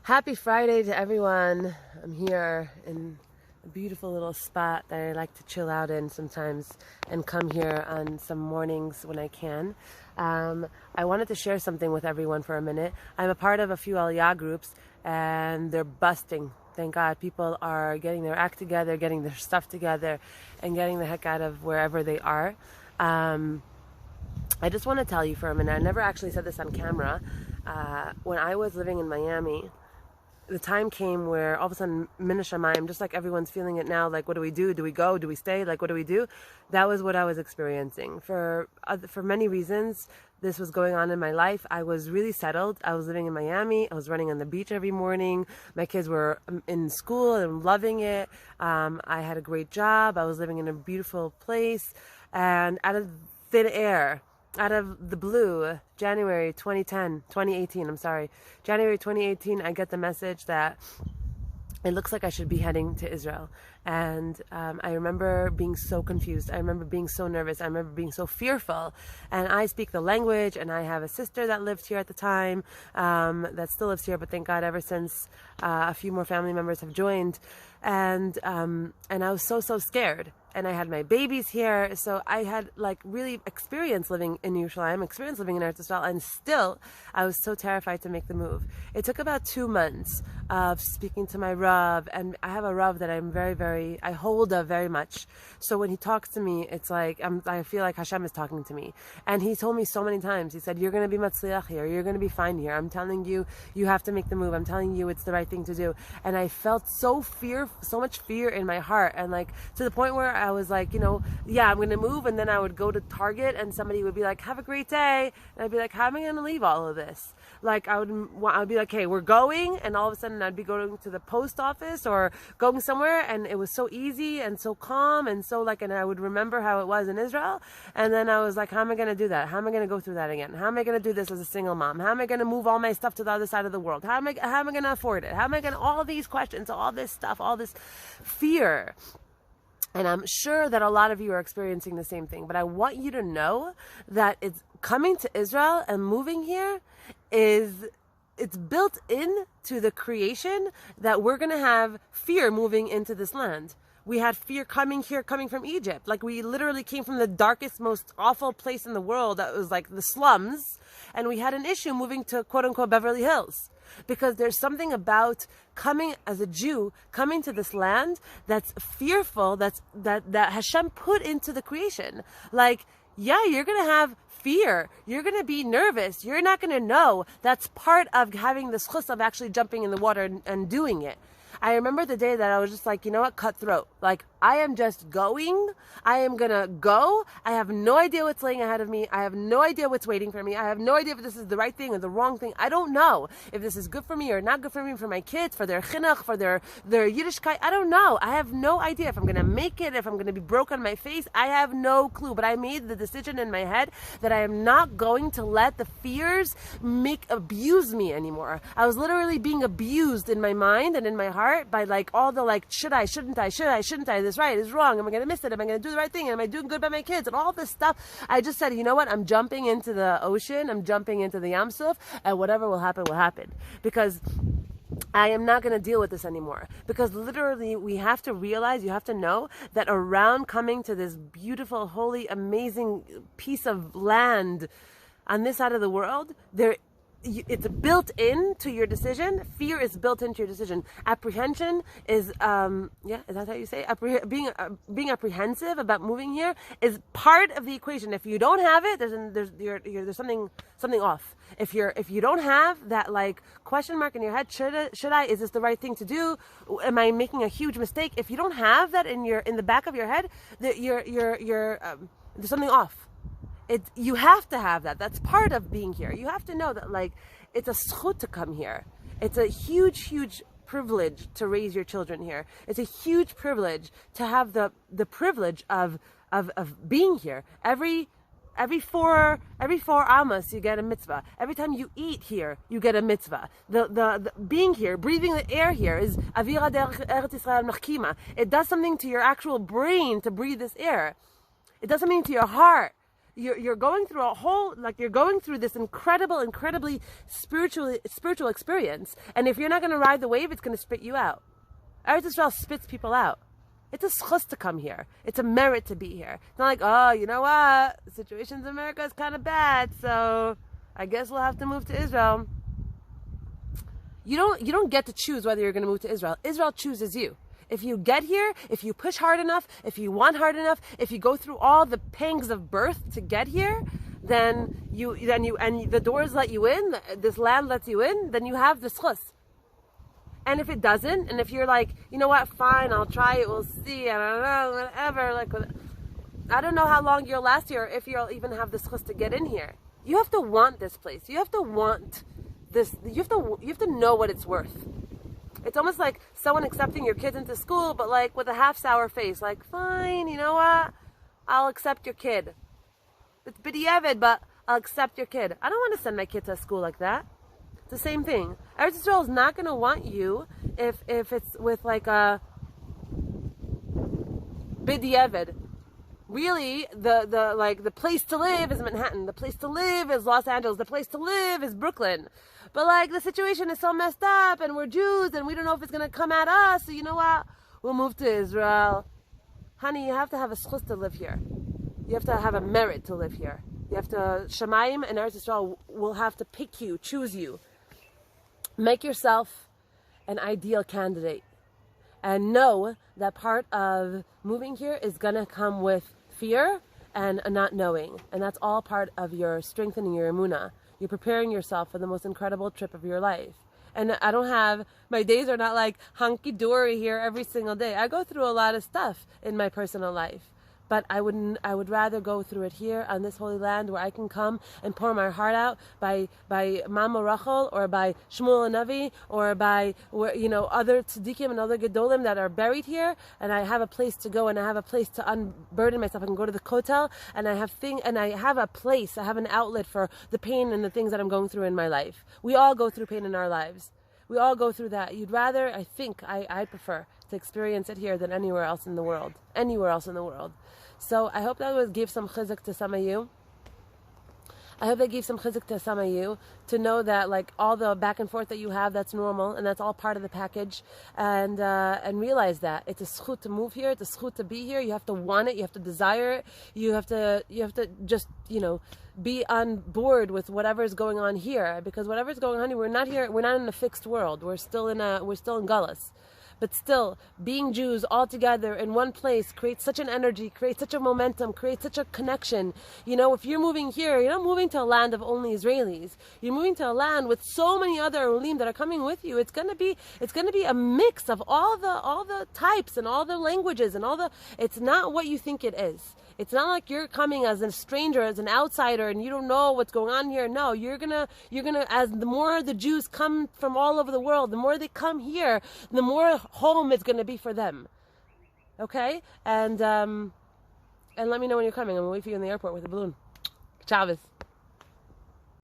Happy Friday to everyone. I'm here in a beautiful little spot that I like to chill out in sometimes and come here on some mornings when I can. I wanted to share something with everyone for a minute. I'm a part of a few Aliyah groups and they're busting. Thank God people are getting their act together, getting their stuff together, and getting the heck out of wherever they are. I just want to tell you for a minute, I never actually said this on camera. When I was living in Miami, the time came where all of a sudden, Min Hashamayim, just like everyone's feeling it now, like what do we do? Do we go? Do we stay? Like what do we do? That was what I was experiencing. For many reasons, this was going on in my life. I was really settled. I was living in Miami. I was running on the beach every morning. My kids were in school and loving it. I had a great job. I was living in a beautiful place. And out of thin air, out of the blue, January 2018, I get the message that it looks like I should be heading to Israel. And I remember being so confused. I remember being so nervous. I remember being so fearful. And I speak the language, and I have a sister that lived here at the time, that still lives here, but thank God ever since a few more family members have joined. And I was so scared. And I had my babies here, so I had like really experience living in Yerushalayim, experience living in Eretz Yisrael, and still I was so terrified to make the move. It took about 2 months of speaking to my Rav, and I have a Rav that I'm I hold of very much. So when he talks to me, it's like I feel like Hashem is talking to me. And he told me so many times, he said, you're going to be matzliach here, you're going to be fine here. I'm telling you, you have to make the move. I'm telling you, it's the right thing to do. And I felt so much fear in my heart, and like to the point where I was like, yeah, I'm going to move. And then I would go to Target and somebody would be like, have a great day. And I'd be like, how am I going to leave all of this? Like I would be like, hey, we're going. And all of a sudden I'd be going to the post office or going somewhere. And it was so easy and so calm and so and I would remember how it was in Israel. And then I was like, how am I going to do that? How am I going to go through that again? How am I going to do this as a single mom? How am I going to move all my stuff to the other side of the world? How am I going to afford it? How am I going to, all these questions, all this stuff, all this fear. And I'm sure that a lot of you are experiencing the same thing. But I want you to know that it's coming to Israel and moving here it's built into the creation that we're going to have fear moving into this land. We had fear coming from Egypt. Like we literally came from the darkest, most awful place in the world that was like the slums. And we had an issue moving to quote unquote Beverly Hills. Because there's something about coming as a Jew, coming to this land that's fearful, that Hashem put into the creation. Like, yeah, you're going to have fear. You're going to be nervous. You're not going to know. That's part of having the schus of actually jumping in the water and doing it. I remember the day that I was just like, you know what, cutthroat. Like, I am just going. I am going to go. I have no idea what's laying ahead of me. I have no idea what's waiting for me. I have no idea if this is the right thing or the wrong thing. I don't know if this is good for me or not good for me, for my kids, for their chinuch, for their Yiddishkeit. I don't know. I have no idea if I'm going to make it, if I'm going to be broke on my face. I have no clue. But I made the decision in my head that I am not going to let the fears abuse me anymore. I was literally being abused in my mind and in my heart by like all the like, should I, shouldn't I, this right, is wrong, am I going to miss it, am I going to do the right thing, am I doing good by my kids, and all this stuff. I just said, you know what, I'm jumping into the ocean, I'm jumping into the Yam Suf, and whatever will happen, because I am not going to deal with this anymore. Because literally we have to realize, you have to know that around coming to this beautiful, holy, amazing piece of land on this side of the world, it's built into your decision. Fear is built into your decision. Apprehension is, is that how you say? Being apprehensive about moving here is part of the equation. If you don't have it, there's something off. If you don't have that like question mark in your head, should I? Is this the right thing to do? Am I making a huge mistake? If you don't have that in the back of your head, that there's something off. You have to have that. That's part of being here. You have to know that like it's a zchut to come here. It's a huge privilege to raise your children here. It's a huge privilege to have the privilege of being here. Every 4 amos you get a mitzvah. Every time you eat here, you get a mitzvah. The being here, breathing the air here is avira derech Eretz Yisrael machkima. It does something to your actual brain to breathe this air. It does something to your heart. you're going through you're going through this incredibly spiritual experience. And if you're not going to ride the wave, it's going to spit you out. Eretz Yisrael spits people out. It's a schus to come here. It's a merit to be here. It's not like, oh, you know what? The situation in America is kind of bad, so I guess we'll have to move to Israel. You don't get to choose whether you're going to move to Israel. Israel chooses you. If you get here, if you push hard enough, if you want hard enough, if you go through all the pangs of birth to get here, then the doors let you in, this land lets you in, then you have the schus. And if it doesn't, and if you're like, you know what, fine, I'll try it, we'll see, I don't know, whatever, I don't know how long you'll last here, if you'll even have the schus to get in here. You have to want this place. You have to want this. You have to know what it's worth. It's almost like someone accepting your kids into school, but like with a half sour face, like, fine, you know what? I'll accept your kid. It's b'diavad, but I'll accept your kid. I don't want to send my kid to a school like that. It's the same thing. Eretz Yisrael is not going to want you if it's with like a b'diavad. Really, the place to live is Manhattan. The place to live is Los Angeles. The place to live is Brooklyn. But like the situation is so messed up, and we're Jews, and we don't know if it's gonna come at us. So you know what? We'll move to Israel. Honey, you have to have a schus to live here. You have to have a merit to live here. You have to Shamayim and Eretz Yisrael will have to pick you, choose you. Make yourself an ideal candidate, and know that part of moving here is gonna come with fear and not knowing, and that's all part of your strengthening your emunah. You're preparing yourself for the most incredible trip of your life. And my days are not like hunky-dory here every single day. I go through a lot of stuff in my personal life. But I would rather go through it here on this holy land where I can come and pour my heart out by Mama Rachel or by Shmuel Navi or by other tzaddikim and other gedolim that are buried here, and I have a place to go and I have a place to unburden myself. I can go to the kotel and I have a place, I have an outlet for the pain and the things that I'm going through in my life. We all go through pain in our lives. We all go through that. You'd rather, I prefer to experience it here than anywhere else in the world. Anywhere else in the world. So I hope that gave some chizuk to some of you. I hope that gave some chizuk to some of you to know that like all the back and forth that you have, that's normal and that's all part of the package. And realize that it's a zchut to move here. It's a zchut to be here. You have to want it. You have to desire it. You have to just be on board with whatever is going on here, because whatever is going on here, we're not here. We're not in a fixed world. We're still in Gullus. But still, being Jews all together in one place creates such an energy, creates such a momentum, creates such a connection. If you're moving here, you're not moving to a land of only Israelis. You're moving to a land with so many other Olim that are coming with you. It's gonna be a mix of all the types and all the languages and it's not what you think it is. It's not like you're coming as a stranger, as an outsider, and you don't know what's going on here. No, you're gonna, as the more the Jews come from all over the world, the more they come here, the more home it's gonna be for them. Okay? And let me know when you're coming. I'm gonna wait for you in the airport with a balloon. Chavez.